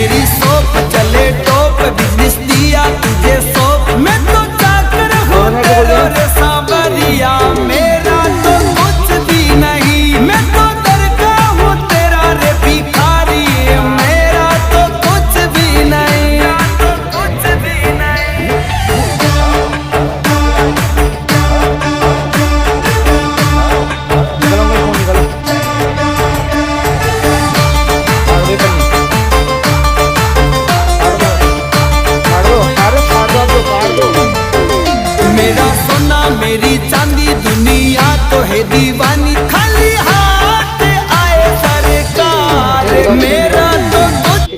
मेरी सोप चले टोप बिजनेस दिया तुझे सोप मैं तो चाकर हूँ तेरे रे सांवरिया मेरा तो कुछ भी नहीं मैं तो दरगाह हूँ तेरा रे भिखारी मेरा तो कुछ भी नहीं कुछ भी नहीं। मेरा सोना मेरी चांदी दुनिया तो है दीवानी खाली हाथ आए सरकार मेरा तो कुछ